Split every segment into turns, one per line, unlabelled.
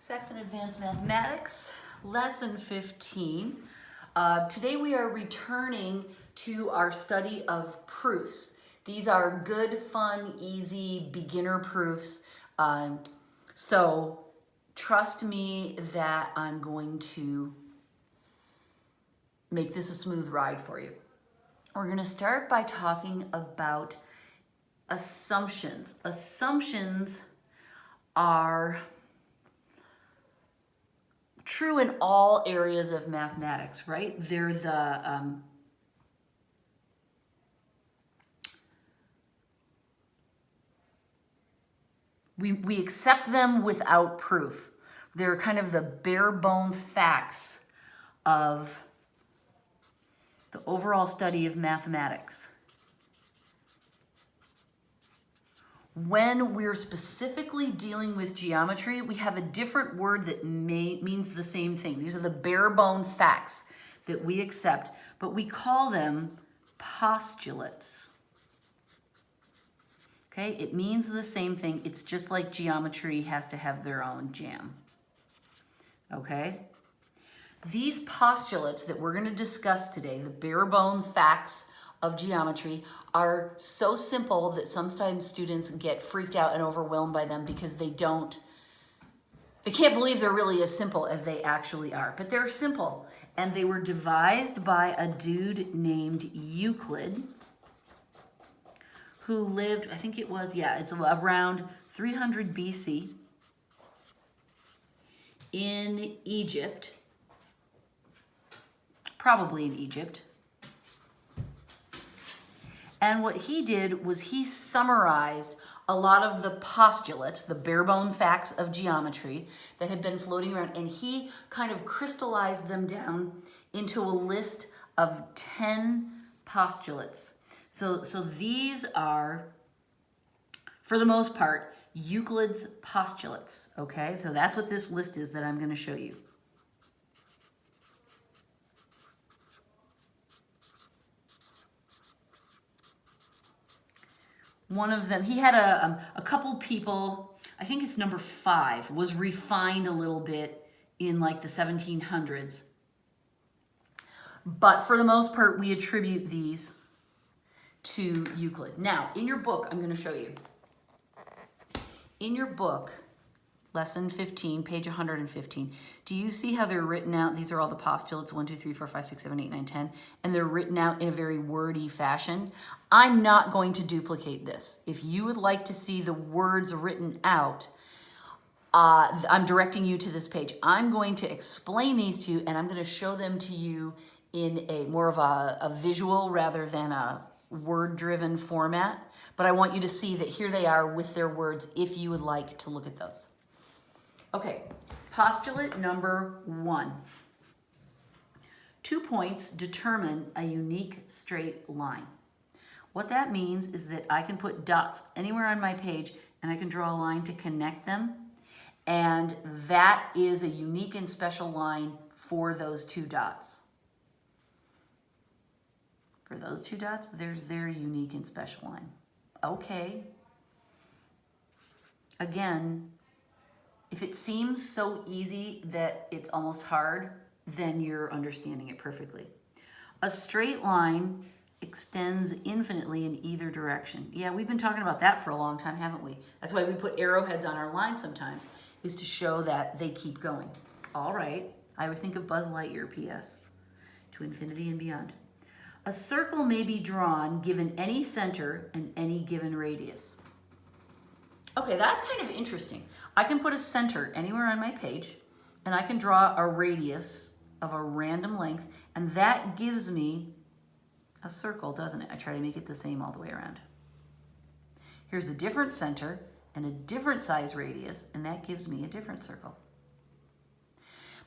Saxon Advanced Mathematics, Lesson 15. Today we are returning to our study of proofs. These are good, fun, easy, beginner proofs. So trust me that I'm going to make this a smooth ride for you. We're going to start by talking about assumptions. Assumptions are true in all areas of mathematics, right? They're the we accept them without proof. They're kind of the bare bones facts of the overall study of mathematics. When we're specifically dealing with geometry, we have a different word that means the same thing. These are the bare bone facts that we accept, but we call them postulates. Okay, it means the same thing. It's just like geometry has to have their own jam. Okay? These postulates that we're going to discuss today, the bare bone facts of geometry, are so simple that sometimes students get freaked out and overwhelmed by them because they can't believe they're really as simple as they actually are. But they're simple, and they were devised by a dude named Euclid, who lived, I think it was, it's around 300 BC in Egypt, probably in Egypt. And what he did was he summarized a lot of the postulates, the bare bone facts of geometry that had been floating around, and he kind of crystallized them down into a list of 10 postulates. So these are, for the most part, Euclid's postulates, okay? So that's what this list is that I'm going to show you. One of them, he had a couple people, I think it's number 5, was refined a little bit in like the 1700s. But for the most part, we attribute these to Euclid. Now, in your book, I'm going to show you. In your book, Lesson 15, page 115, do you see how they're written out? These are all the postulates, 1, 2, 3, 4, 5, 6, 7, 8, 9, 10, and they're written out in a very wordy fashion. I'm not going to duplicate this. If you would like to see the words written out, I'm directing you to this page. I'm going to explain these to you, and I'm going to show them to you in a more of a visual rather than a word-driven format. But I want you to see that here they are with their words if you would like to look at those. Okay, postulate number 1. 2 points determine a unique straight line. What that means is that I can put dots anywhere on my page and I can draw a line to connect them. And that is a unique and special line for those 2 dots. For those 2 dots, there's their unique and special line. Okay. Again, if it seems so easy that it's almost hard, then you're understanding it perfectly. A straight line extends infinitely in either direction. Yeah, we've been talking about that for a long time, haven't we? That's why we put arrowheads on our line sometimes, is to show that they keep going. All right, I always think of Buzz Lightyear, P.S., to infinity and beyond. A circle may be drawn given any center and any given radius. Okay, that's kind of interesting. I can put a center anywhere on my page, and I can draw a radius of a random length, and that gives me a circle, doesn't it? I try to make it the same all the way around. Here's a different center and a different size radius, and that gives me a different circle.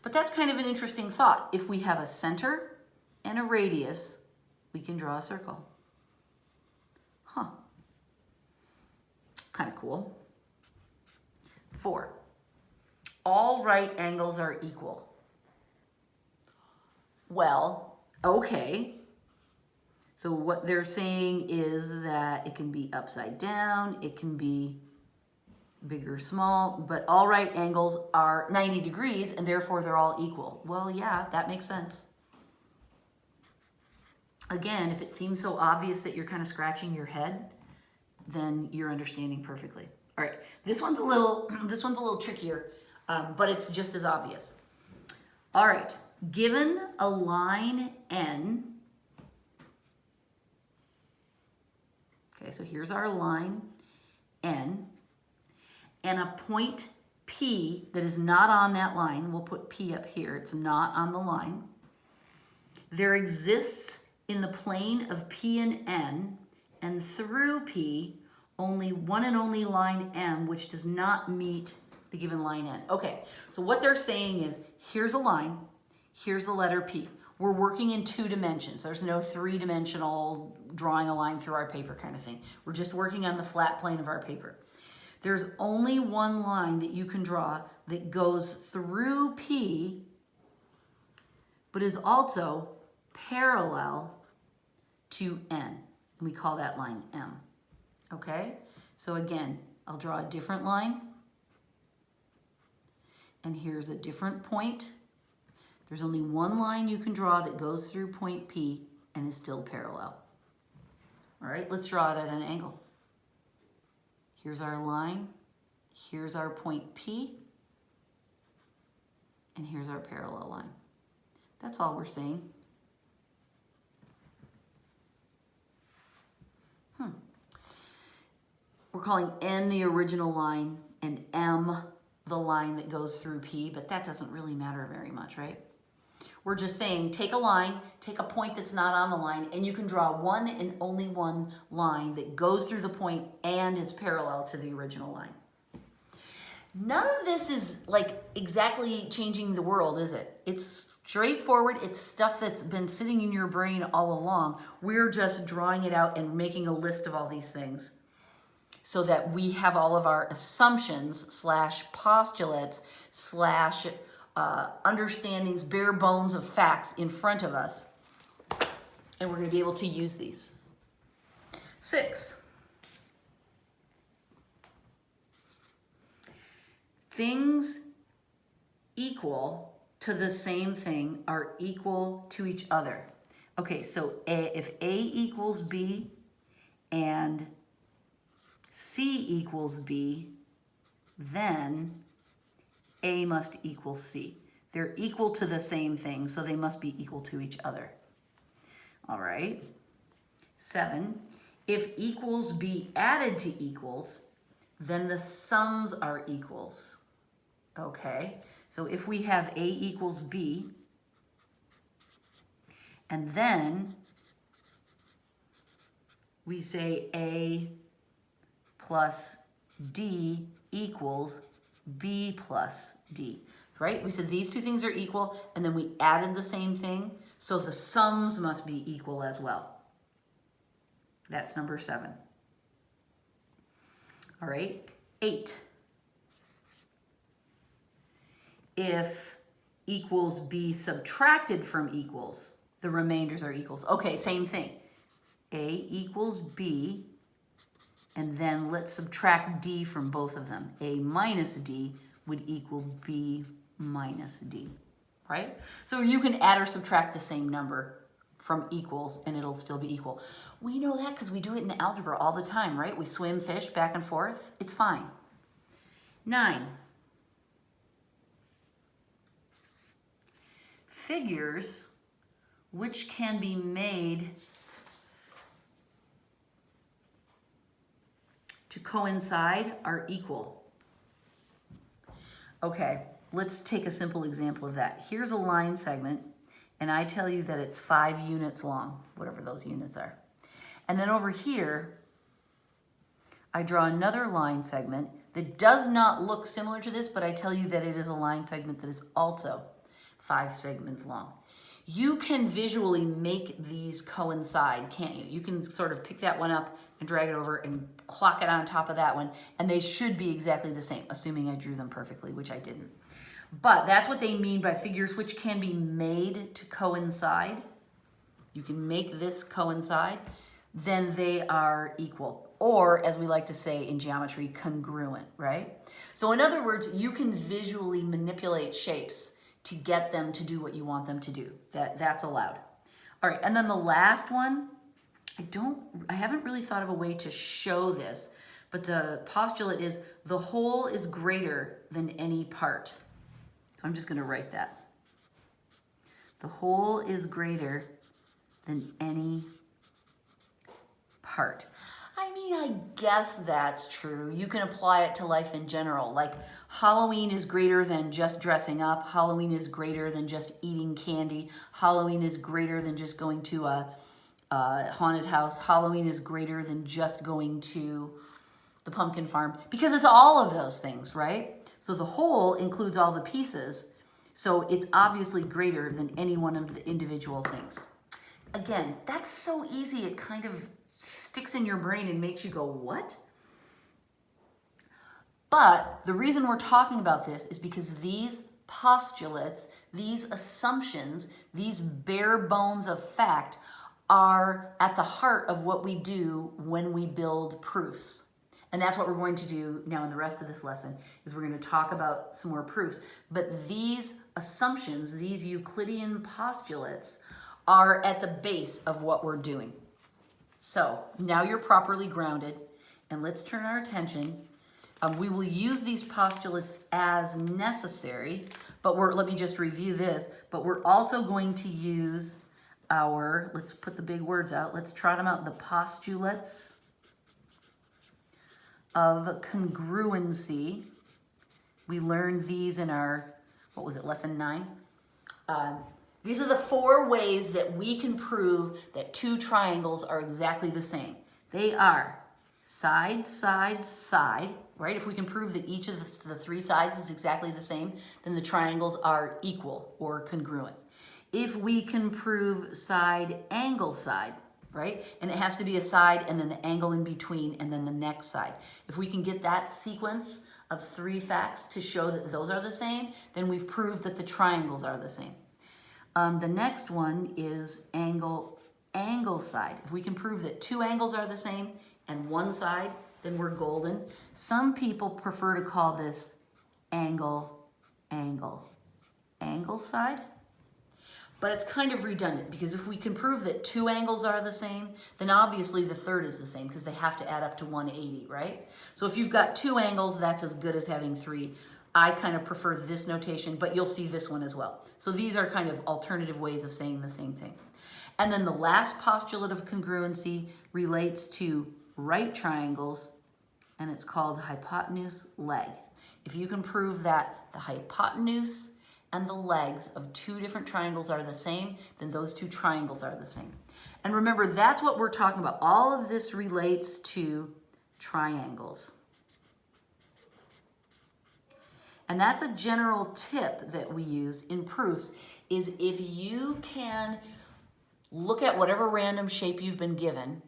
But that's kind of an interesting thought. If we have a center and a radius, we can draw a circle. Huh. Kind of cool. 4. All right angles are equal. Well, okay. So what they're saying is that it can be upside down, it can be big or small, but all right angles are 90 degrees and therefore they're all equal. Well, yeah, that makes sense. Again, if it seems so obvious that you're kind of scratching your head, then you're understanding perfectly. All right, this one's a little trickier, but it's just as obvious. All right, given a line N, okay, so here's our line N, and a point P that is not on that line. We'll put P up here. It's not on the line. There exists in the plane of P and N, and through P, only one and only line M, which does not meet the given line N. Okay, so what they're saying is, here's a line, here's the letter P. We're working in 2 dimensions. There's no 3-dimensional drawing a line through our paper kind of thing. We're just working on the flat plane of our paper. There's only one line that you can draw that goes through P, but is also parallel to N. We call that line M. Okay? So again, I'll draw a different line. And here's a different point. There's only one line you can draw that goes through point P and is still parallel. All right, let's draw it at an angle. Here's our line, here's our point P, and here's our parallel line. That's all we're saying. We're calling N the original line and M the line that goes through P, but that doesn't really matter very much, right? We're just saying, take a line, take a point that's not on the line, and you can draw one and only one line that goes through the point and is parallel to the original line. None of this is like exactly changing the world, is it? It's straightforward. It's stuff that's been sitting in your brain all along. We're just drawing it out and making a list of all these things so that we have all of our assumptions slash postulates slash understandings, bare bones of facts in front of us, and we're going to be able to use these. 6. Things equal to the same thing are equal to each other. Okay, so if A equals B and C equals B, then A must equal C. They're equal to the same thing, so they must be equal to each other. All right. 7, if equals be added to equals, then the sums are equals. Okay, so if we have A equals B, and then we say A plus D equals B plus D, right? We said these 2 things are equal, and then we added the same thing, so the sums must be equal as well. That's number 7. All right, 8. If equals be subtracted from equals, the remainders are equals. Okay, same thing. A equals B, and then let's subtract D from both of them. A minus D would equal B minus D, right? So you can add or subtract the same number from equals and it'll still be equal. We know that because we do it in algebra all the time, right? We swim fish back and forth. It's fine. 9. Figures which can be made to coincide are equal. Okay, let's take a simple example of that. Here's a line segment, and I tell you that it's 5 units long, whatever those units are. And then over here, I draw another line segment that does not look similar to this, but I tell you that it is a line segment that is also 5 segments long. You can visually make these coincide, can't you? You can sort of pick that one up and drag it over and clock it on top of that one, and they should be exactly the same, assuming I drew them perfectly, which I didn't. But that's what they mean by figures which can be made to coincide. You can make this coincide, then they are equal. or as we like to say in geometry, congruent, right? So in other words, you can visually manipulate shapes to get them to do what you want them to do. That's allowed. All right, and then the last one, I haven't really thought of a way to show this, but the postulate is the whole is greater than any part. So I'm just going to write that. The whole is greater than any part. I mean, I guess that's true. You can apply it to life in general. Like Halloween is greater than just dressing up. Halloween is greater than just eating candy. Halloween is greater than just going to a haunted house. Halloween is greater than just going to the pumpkin farm, because it's all of those things, right? So the whole includes all the pieces. So it's obviously greater than any one of the individual things. Again, that's so easy. It kind of sticks in your brain and makes you go, what? But the reason we're talking about this is because these postulates, these assumptions, these bare bones of fact are at the heart of what we do when we build proofs. And that's what we're going to do now in the rest of this lesson, is we're going to talk about some more proofs. But these assumptions, these Euclidean postulates, are at the base of what we're doing. So now you're properly grounded, and let's turn our attention. We will use these postulates as necessary, but let me just review this, but we're also going to use let's put the big words out, let's trot them out, the postulates of congruency. We learned these in our, lesson 9? These are the 4 ways that we can prove that 2 triangles are exactly the same. They are side, side, side, right? If we can prove that each of the 3 sides is exactly the same, then the triangles are equal or congruent. If we can prove side, angle, side, right? And it has to be a side and then the angle in between and then the next side. If we can get that sequence of 3 facts to show that those are the same, then we've proved that the triangles are the same. The next one is angle, side. If we can prove that 2 angles are the same and 1 side, then we're golden. Some people prefer to call this angle, side. But it's kind of redundant, because if we can prove that 2 angles are the same, then obviously the third is the same, because they have to add up to 180, right? So if you've got 2 angles, that's as good as having 3. I kind of prefer this notation, but you'll see this one as well. So these are kind of alternative ways of saying the same thing. And then the last postulate of congruency relates to right triangles, and it's called hypotenuse leg. If you can prove that the hypotenuse and the legs of 2 different triangles are the same, then those 2 triangles are the same. And remember, that's what we're talking about. All of this relates to triangles. And that's a general tip that we use in proofs, is if you can look at whatever random shape you've been given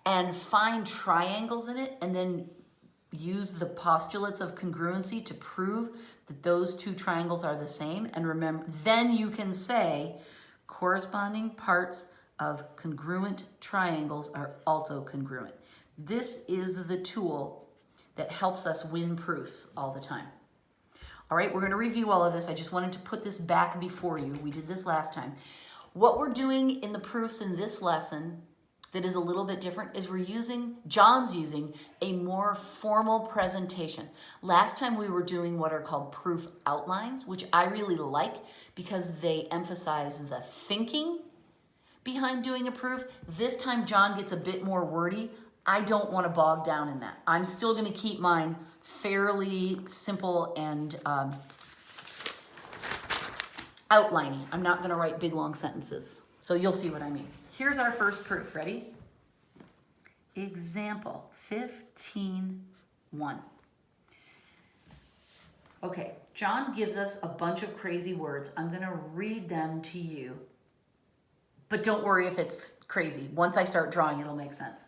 and find triangles in it, and then use the postulates of congruency to prove that those 2 triangles are the same, and remember, then you can say corresponding parts of congruent triangles are also congruent. This is the tool that helps us win proofs all the time. All right, we're going to review all of this. I just wanted to put this back before you. We did this last time. What we're doing in the proofs in this lesson that is a little bit different is John's using a more formal presentation. Last time we were doing what are called proof outlines, which I really like because they emphasize the thinking behind doing a proof. This time John gets a bit more wordy. I don't want to bog down in that. I'm still going to keep mine fairly simple and outlining. I'm not going to write big long sentences. So you'll see what I mean. Here's our first proof. Ready? Example 15:1. Okay, John gives us a bunch of crazy words. I'm going to read them to you. But don't worry if it's crazy. Once I start drawing, it'll make sense.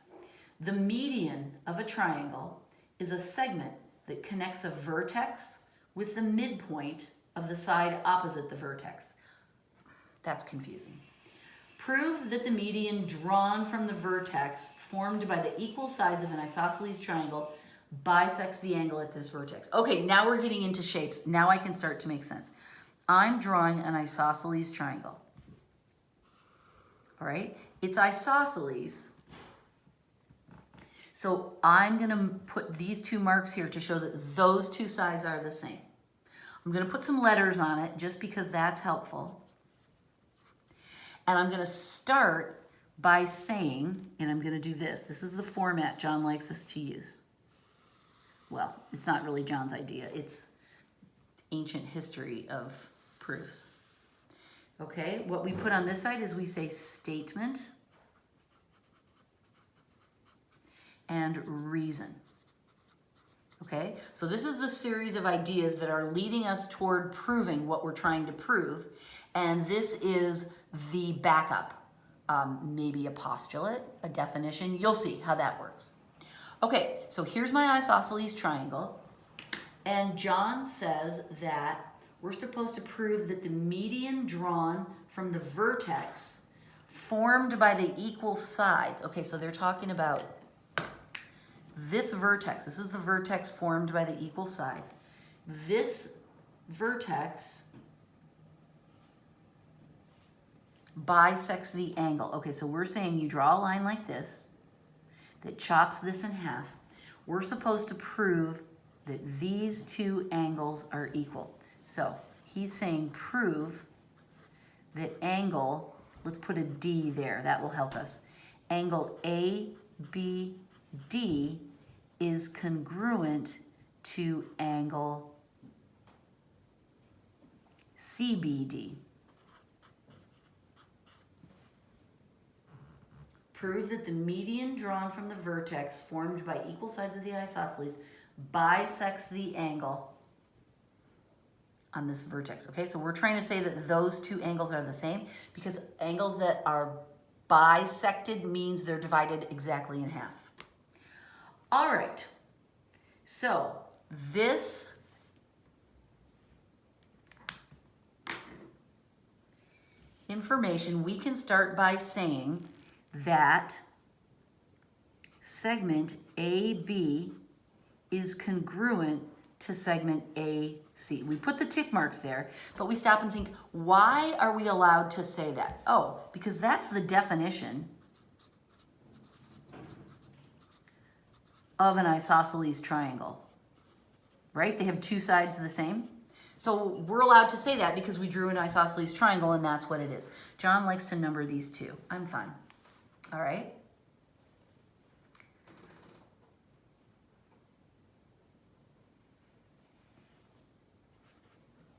The median of a triangle is a segment that connects a vertex with the midpoint of the side opposite the vertex. That's confusing. Prove that the median drawn from the vertex formed by the equal sides of an isosceles triangle bisects the angle at this vertex. Okay, now we're getting into shapes. Now I can start to make sense. I'm drawing an isosceles triangle. All right, it's isosceles. So I'm going to put these two marks here to show that those two sides are the same. I'm going to put some letters on it just because that's helpful. And I'm going to start by saying, and I'm going to do this. This is the format John likes us to use. Well, it's not really John's idea. It's ancient history of proofs. Okay, what we put on this side is we say statement and reason. Okay, so this is the series of ideas that are leading us toward proving what we're trying to prove, and this is the backup. Maybe a postulate, a definition. You'll see how that works. Okay, so here's my isosceles triangle, and John says that we're supposed to prove that the median drawn from the vertex formed by the equal sides. Okay, so they're talking about this vertex. This is the vertex formed by the equal sides. This vertex bisects the angle. Okay, so we're saying you draw a line like this that chops this in half. We're supposed to prove that these two angles are equal. So he's saying prove that angle, let's put a D there, that will help us. Angle ABD is congruent to angle CBD. Prove that the median drawn from the vertex formed by equal sides of the isosceles bisects the angle on this vertex. Okay, so we're trying to say that those two angles are the same because angles that are bisected means they're divided exactly in half. All right, so this information we can start by saying that segment AB is congruent to segment AC. We put the tick marks there, but we stop and think, why are we allowed to say that? Oh, because that's the definition of an isosceles triangle, right? They have two sides the same. So we're allowed to say that because we drew an isosceles triangle and that's what it is. John likes to number these two. I'm fine. All right.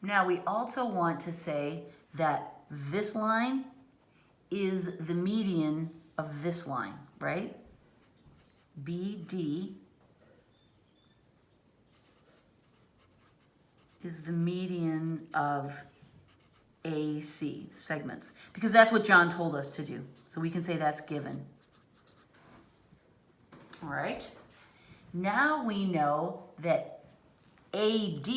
Now we also want to say that this line is the median of this line, right? BD is the median of AC segments, because that's what John told us to do. So we can say that's given. All right. Now we know that AD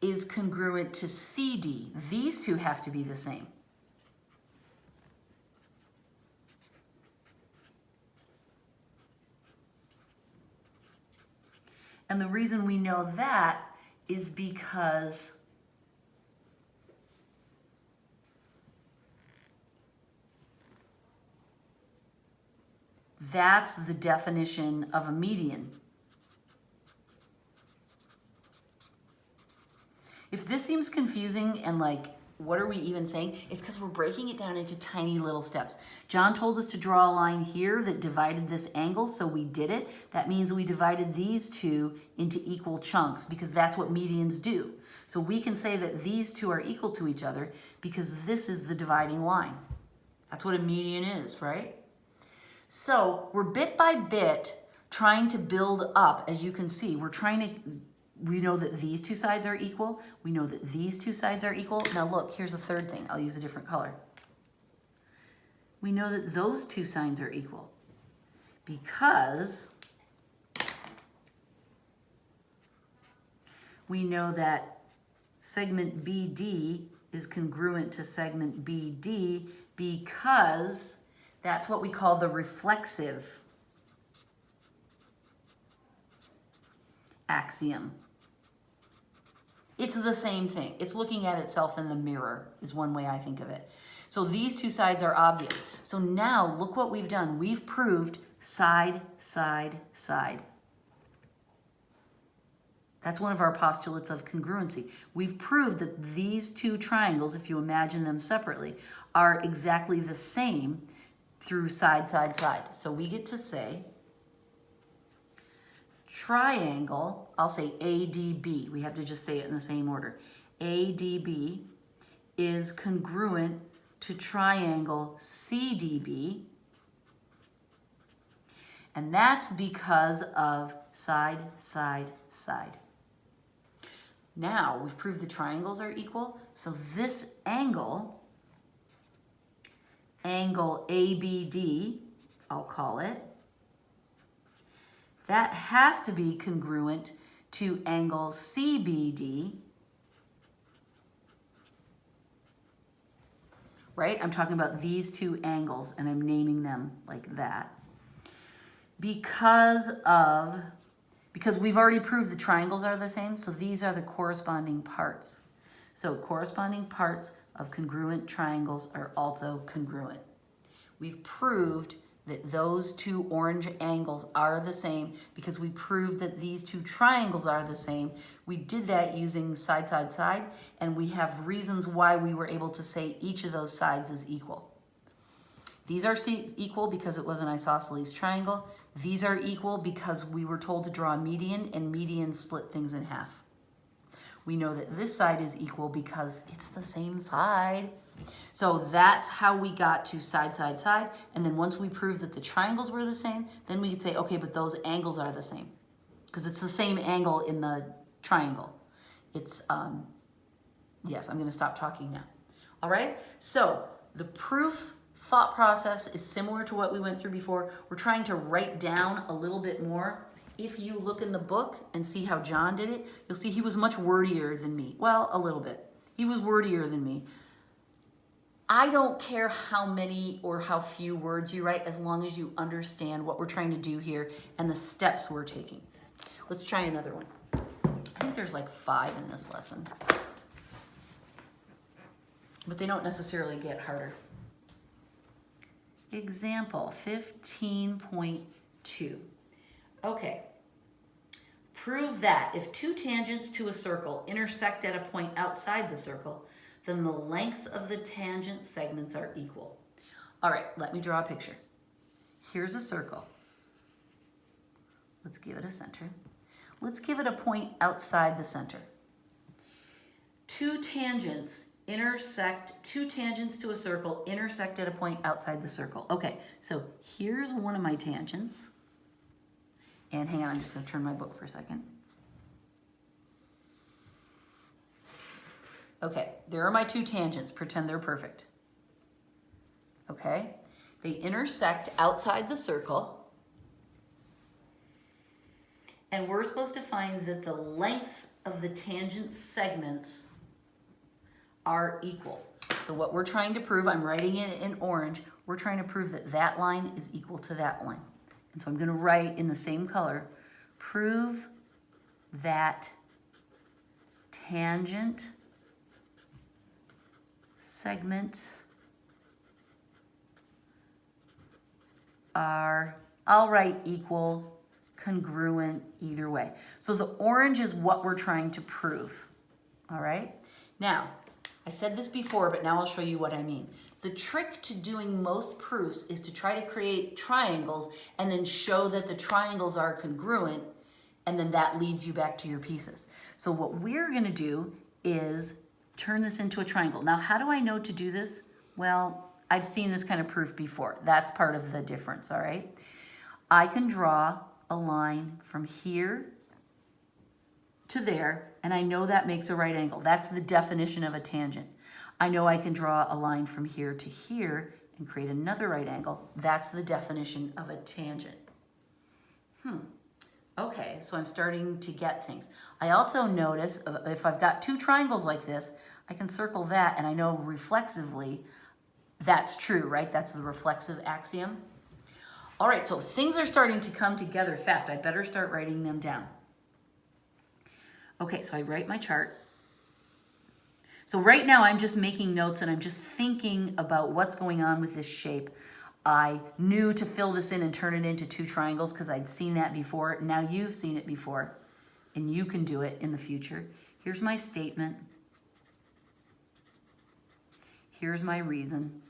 is congruent to CD. These two have to be the same. And the reason we know that is because that's the definition of a median. If this seems confusing and like, what are we even saying? It's because we're breaking it down into tiny little steps. John told us to draw a line here that divided this angle, so we did it. That means we divided these two into equal chunks because that's what medians do. So we can say that these two are equal to each other because this is the dividing line. That's what a median is, right? So we're bit by bit trying to build up, as you can see. We know that these two sides are equal. We know that these two sides are equal. Now look, here's a third thing. I'll use a different color. We know that those two sides are equal because we know that segment BD is congruent to segment BD because that's what we call the reflexive axiom. It's the same thing. It's looking at itself in the mirror is one way I think of it. So these two sides are obvious. So now look what we've done. We've proved side, side, side. That's one of our postulates of congruency. We've proved that these two triangles, if you imagine them separately, are exactly the same through side, side, side. So we get to say triangle, I'll say ADB. We have to just say it in the same order. ADB is congruent to triangle CDB. And that's because of side, side, side. Now we've proved the triangles are equal. So this angle ABD, I'll call it, that has to be congruent to angle CBD, right? I'm talking about these two angles and I'm naming them like that. Because we've already proved the triangles are the same, so these are the corresponding parts. So corresponding parts of congruent triangles are also congruent. We've proved that those two orange angles are the same because we proved that these two triangles are the same. We did that using side, side, side, and we have reasons why we were able to say each of those sides is equal. These are equal because it was an isosceles triangle. These are equal because we were told to draw a median, and medians split things in half. We know that this side is equal because it's the same side. So that's how we got to side, side, side. And then once we proved that the triangles were the same, then we could say, okay, but those angles are the same because it's the same angle in the triangle. It's, yes, I'm going to stop talking now. All right, so the proof thought process is similar to what we went through before. We're trying to write down a little bit more. If you look in the book and see how John did it, you'll see he was much wordier than me. Well, a little bit. He was wordier than me. I don't care how many or how few words you write as long as you understand what we're trying to do here and the steps we're taking. Let's try another one. I think there's like 5 in this lesson, but they don't necessarily get harder. Example 15.2. Okay. Prove that if two tangents to a circle intersect at a point outside the circle, then the lengths of the tangent segments are equal. All right, let me draw a picture. Here's a circle. Let's give it a center. Let's give it a point outside the center. Two tangents to a circle intersect at a point outside the circle. Okay, so here's one of my tangents. And hang on, I'm just going to turn my book for a second. Okay, there are my two tangents. Pretend they're perfect. Okay, they intersect outside the circle. And we're supposed to find that the lengths of the tangent segments are equal. So what we're trying to prove, I'm writing it in orange, we're trying to prove that that line is equal to that line. And so I'm going to write in the same color, prove that tangent segment are, I'll write equal, congruent, either way. So the orange is what we're trying to prove. All right? Now, I said this before, but now I'll show you what I mean. The trick to doing most proofs is to try to create triangles and then show that the triangles are congruent, and then that leads you back to your pieces. So what we're going to do is turn this into a triangle. Now, how do I know to do this? Well, I've seen this kind of proof before. That's part of the difference, all right? I can draw a line from here to there, and I know that makes a right angle. That's the definition of a tangent. I know I can draw a line from here to here and create another right angle. That's the definition of a tangent. Okay, so I'm starting to get things. I also notice if I've got two triangles like this, I can circle that, and I know reflexively That's true, right? That's the reflexive axiom. All right, so things are starting to come together fast. I better start writing them down. Okay, so I write my chart. So right now I'm just making notes and I'm just thinking about what's going on with this shape. I knew to fill this in and turn it into two triangles because I'd seen that before. Now you've seen it before and you can do it in the future. Here's my statement. Here's my reason.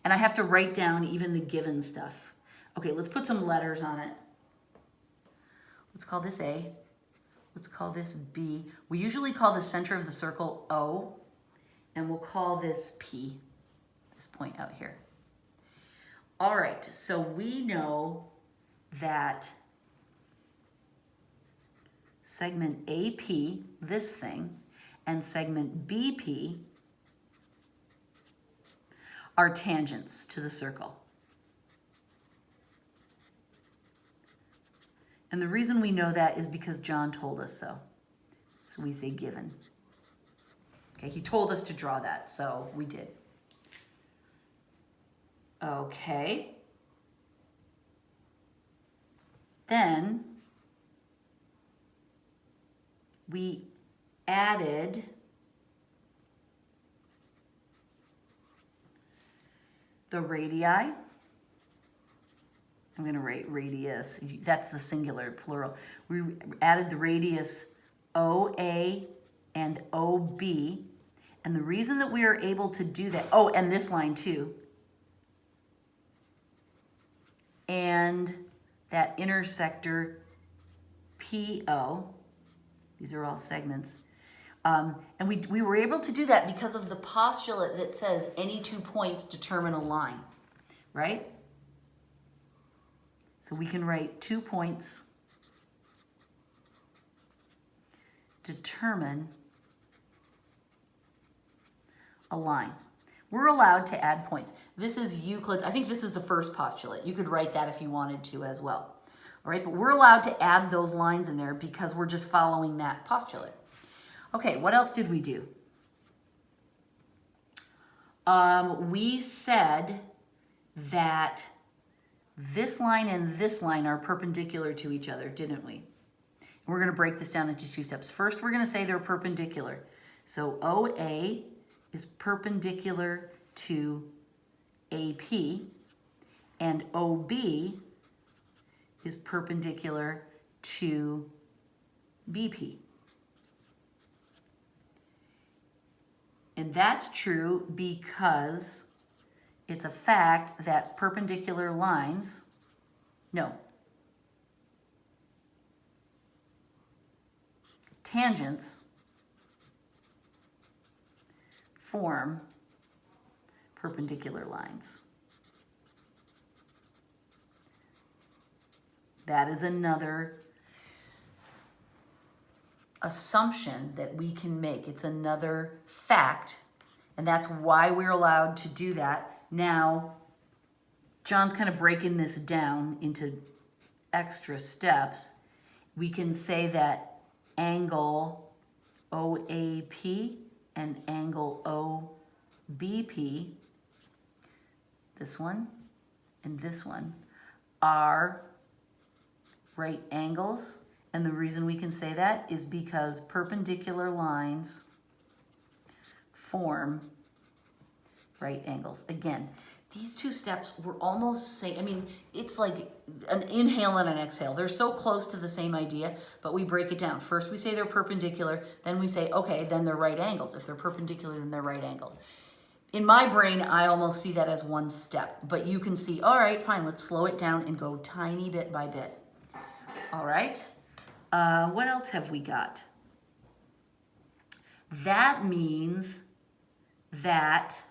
And I have to write down even the given stuff. Okay, let's put some letters on it. Let's call this A. Let's call this B. We usually call the center of the circle O, and we'll call this P, this point out here. All right, so we know that segment AP, this thing, and segment BP are tangents to the circle. And the reason we know that is because John told us so. So we say given. Okay, he told us to draw that, so we did. Okay. Then we added the radii. I'm going to write radius. That's the singular, plural. We added the radius OA and OB. And the reason that we are able to do that, oh, and this line too, and that intersector PO, these are all segments. And we were able to do that because of the postulate that says any 2 points determine a line, right? So we can write 2 points determine a line. We're allowed to add points. This is Euclid's, I think this is the first postulate. You could write that if you wanted to as well. All right, but we're allowed to add those lines in there because we're just following that postulate. Okay, what else did we do? We said that this line and this line are perpendicular to each other, didn't we? And we're going to break this down into 2 steps. First, we're going to say they're perpendicular. So OA is perpendicular to AP, and OB is perpendicular to BP. And that's true because it's a fact that perpendicular lines, tangents form perpendicular lines. That is another assumption that we can make. It's another fact, and that's why we're allowed to do that. Now, John's kind of breaking this down into extra steps. We can say that angle OAP and angle OBP, this one and this one, are right angles. And the reason we can say that is because perpendicular lines form right angles. Again, these 2 steps were almost same. I mean, it's like an inhale and an exhale. They're so close to the same idea, but we break it down. First we say they're perpendicular, then we say, okay, then they're right angles. If they're perpendicular, then they're right angles. In my brain, I almost see that as 1 step, but you can see, all right, fine, let's slow it down and go tiny bit by bit. All right. What else have we got? That means that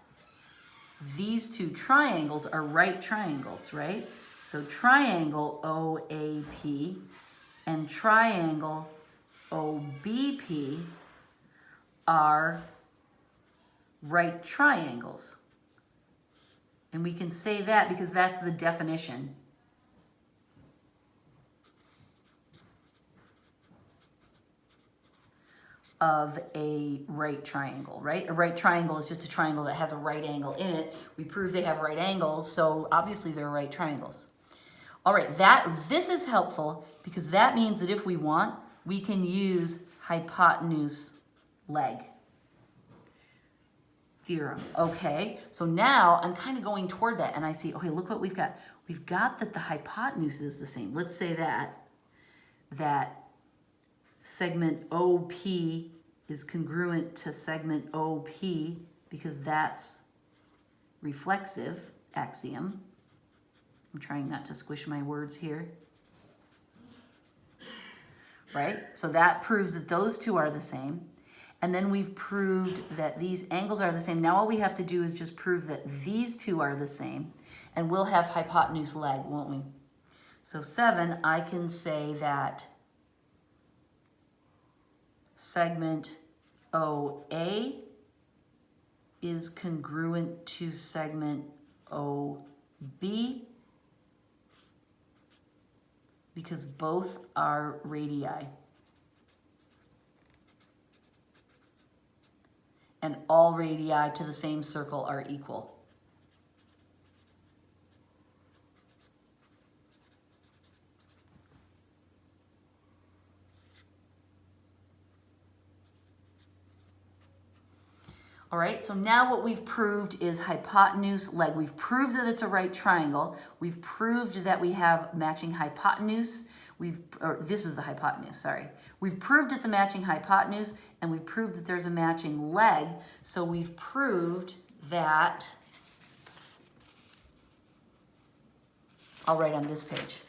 these 2 triangles are right triangles, right? So triangle OAP and triangle OBP are right triangles. And we can say that because that's the definition. of a right triangle, right? A right triangle is just a triangle that has a right angle in it. We prove they have right angles, so obviously they're right triangles. All right, this is helpful because that means that if we want, we can use hypotenuse leg theorem. Okay, so now I'm kind of going toward that and I see, okay, look what we've got. We've got that the hypotenuse is the same. Let's say that segment OP is congruent to segment OP because that's reflexive axiom. I'm trying not to squish my words here. Right? So that proves that those two are the same. And then we've proved that these angles are the same. Now all we have to do is just prove that these two are the same. And we'll have hypotenuse leg, won't we? So 7, I can say that segment OA is congruent to segment OB because both are radii. And all radii to the same circle are equal. All right, so now what we've proved is hypotenuse leg. We've proved that it's a right triangle. We've proved that we have matching hypotenuse. This is the hypotenuse, sorry. We've proved it's a matching hypotenuse, and we've proved that there's a matching leg. So we've proved that, I'll write on this page.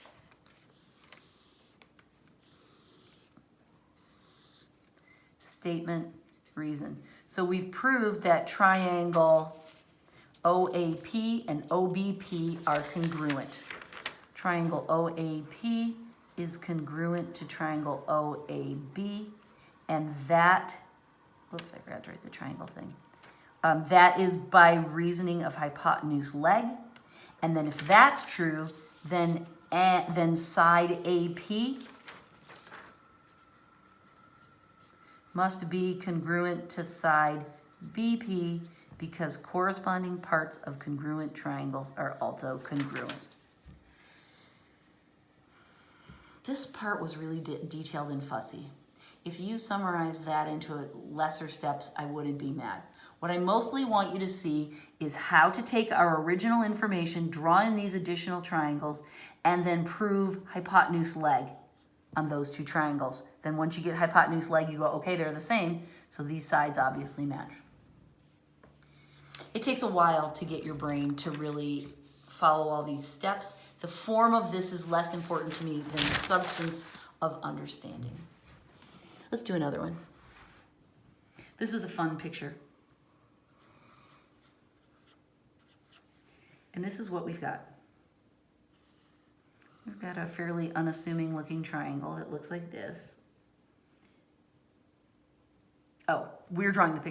Statement, reason. So we've proved that triangle OAP and OBP are congruent. Triangle OAP is congruent to triangle OAB, and that, whoops, I forgot to write the triangle thing. That is by reasoning of hypotenuse leg. And then if that's true, then side AP must be congruent to side BP because corresponding parts of congruent triangles are also congruent. This part was really detailed and fussy. If you summarize that into lesser steps, I wouldn't be mad. What I mostly want you to see is how to take our original information, draw in these additional triangles, and then prove hypotenuse leg on those two triangles. Then once you get hypotenuse leg, you go, okay, they're the same, so these sides obviously match. It takes a while to get your brain to really follow all these steps. The form of this is less important to me than the substance of understanding. Let's do another one. This is a fun picture. And this is what we've got. We've got a fairly unassuming looking triangle that looks like this. Oh, we're drawing the picture.